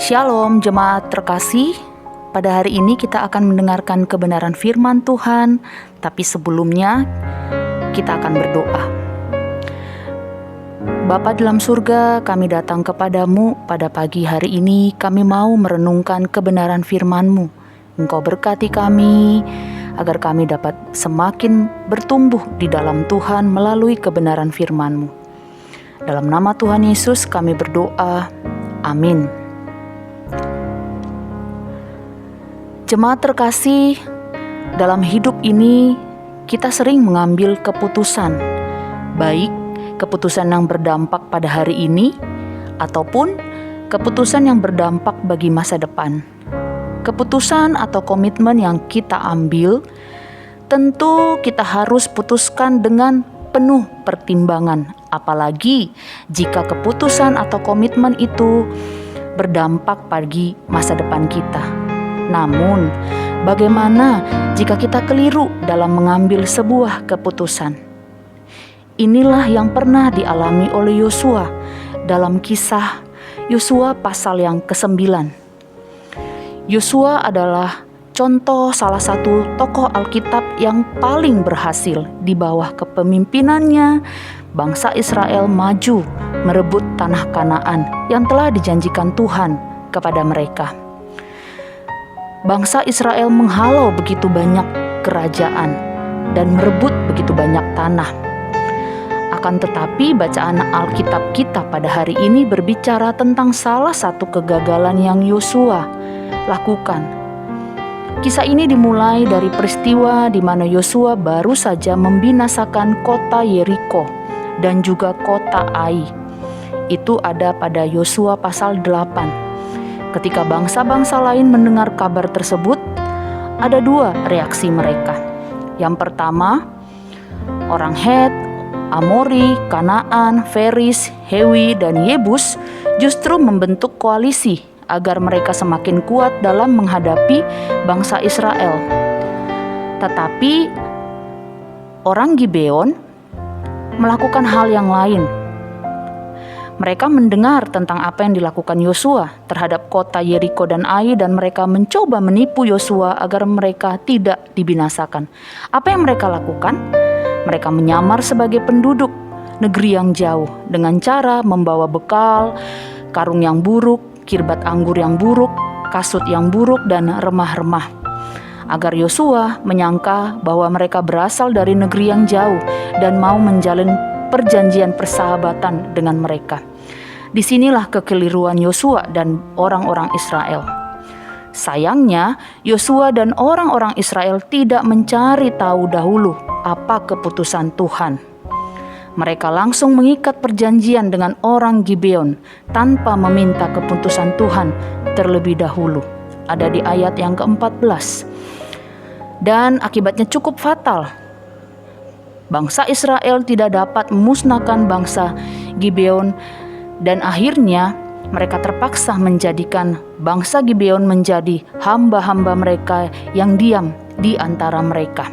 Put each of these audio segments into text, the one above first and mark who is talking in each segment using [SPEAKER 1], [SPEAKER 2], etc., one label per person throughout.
[SPEAKER 1] Shalom jemaat terkasih, pada hari ini kita akan mendengarkan kebenaran firman Tuhan, tapi sebelumnya kita akan berdoa. Bapa dalam surga, kami datang kepadamu pada pagi hari ini, kami mau merenungkan kebenaran firman-Mu. Engkau berkati kami, agar kami dapat semakin bertumbuh di dalam Tuhan melalui kebenaran firman-Mu. Dalam nama Tuhan Yesus kami berdoa, amin. Jemaat terkasih, dalam hidup ini kita sering mengambil keputusan, baik keputusan yang berdampak pada hari ini ataupun keputusan yang berdampak bagi masa depan. Keputusan atau komitmen yang kita ambil tentu kita harus putuskan dengan penuh pertimbangan, apalagi jika keputusan atau komitmen itu berdampak bagi masa depan kita. Namun, bagaimana jika kita keliru dalam mengambil sebuah keputusan? Inilah yang pernah dialami oleh Yosua dalam kisah Yosua pasal yang ke-9. Yosua adalah contoh salah satu tokoh Alkitab yang paling berhasil. Di bawah kepemimpinannya, bangsa Israel maju merebut tanah Kanaan yang telah dijanjikan Tuhan kepada mereka. Bangsa Israel menghalau begitu banyak kerajaan dan merebut begitu banyak tanah. Akan tetapi bacaan Alkitab kita pada hari ini berbicara tentang salah satu kegagalan yang Yosua lakukan. Kisah ini dimulai dari peristiwa di mana Yosua baru saja membinasakan kota Yeriko dan juga kota Ai. Itu ada pada Yosua pasal 8. Ketika bangsa-bangsa lain mendengar kabar tersebut, ada dua reaksi mereka. Yang pertama, orang Het, Amori, Kanaan, Feris, Hewi, dan Yebus justru membentuk koalisi agar mereka semakin kuat dalam menghadapi bangsa Israel. Tetapi orang Gibeon melakukan hal yang lain. Mereka mendengar tentang apa yang dilakukan Yosua terhadap kota Yeriko dan Ai, dan mereka mencoba menipu Yosua agar mereka tidak dibinasakan. Apa yang mereka lakukan? Mereka menyamar sebagai penduduk negeri yang jauh dengan cara membawa bekal, karung yang buruk, kirbat anggur yang buruk, kasut yang buruk, dan remah-remah. Agar Yosua menyangka bahwa mereka berasal dari negeri yang jauh dan mau menjalin perjanjian persahabatan dengan mereka. Disinilah kekeliruan Yosua dan orang-orang Israel. Sayangnya, Yosua dan orang-orang Israel tidak mencari tahu dahulu apa keputusan Tuhan. Mereka langsung mengikat perjanjian dengan orang Gibeon tanpa meminta keputusan Tuhan terlebih dahulu. Ada di ayat yang ke-14. Dan akibatnya cukup fatal. Bangsa Israel tidak dapat memusnahkan bangsa Gibeon, dan akhirnya mereka terpaksa menjadikan bangsa Gibeon menjadi hamba-hamba mereka yang diam di antara mereka.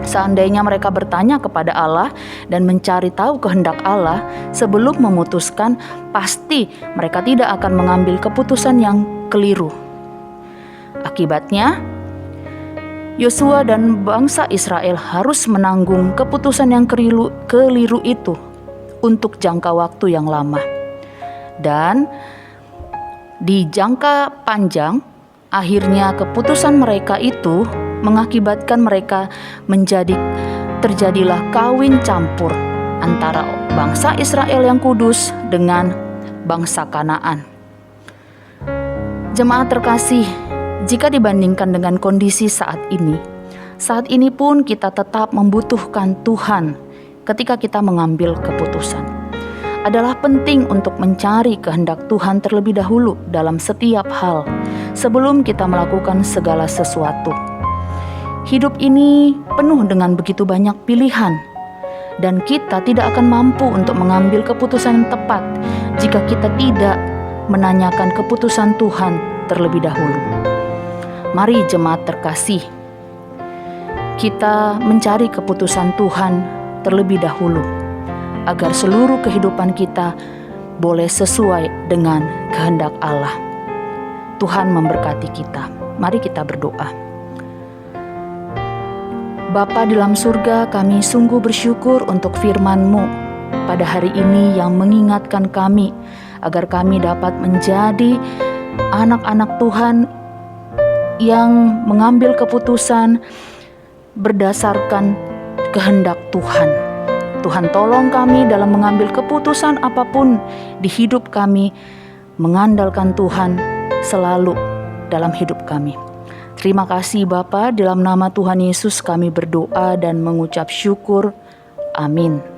[SPEAKER 1] Seandainya mereka bertanya kepada Allah dan mencari tahu kehendak Allah sebelum memutuskan, pasti mereka tidak akan mengambil keputusan yang keliru. Akibatnya, Yosua dan bangsa Israel harus menanggung keputusan yang keliru itu untuk jangka waktu yang lama. Dan di jangka panjang, akhirnya keputusan mereka itu mengakibatkan mereka terjadilah kawin campur antara bangsa Israel yang kudus dengan bangsa Kanaan. Jemaat terkasih, jika dibandingkan dengan kondisi saat ini pun kita tetap membutuhkan Tuhan. Ketika kita mengambil keputusan, adalah penting untuk mencari kehendak Tuhan terlebih dahulu dalam setiap hal sebelum kita melakukan segala sesuatu. Hidup ini penuh dengan begitu banyak pilihan, dan kita tidak akan mampu untuk mengambil keputusan yang tepat jika kita tidak menanyakan keputusan Tuhan terlebih dahulu. Mari jemaat terkasih, kita mencari keputusan Tuhan terlebih dahulu, agar seluruh kehidupan kita boleh sesuai dengan kehendak Allah. Tuhan memberkati kita. Mari kita berdoa. Bapa dalam surga, kami sungguh bersyukur untuk firman-Mu pada hari ini yang mengingatkan kami agar kami dapat menjadi anak-anak Tuhan yang mengambil keputusan berdasarkan kehendak Tuhan. Tuhan tolong kami dalam mengambil keputusan apapun di hidup kami, mengandalkan Tuhan selalu dalam hidup kami. Terima kasih Bapa, dalam nama Tuhan Yesus kami berdoa dan mengucap syukur. Amin.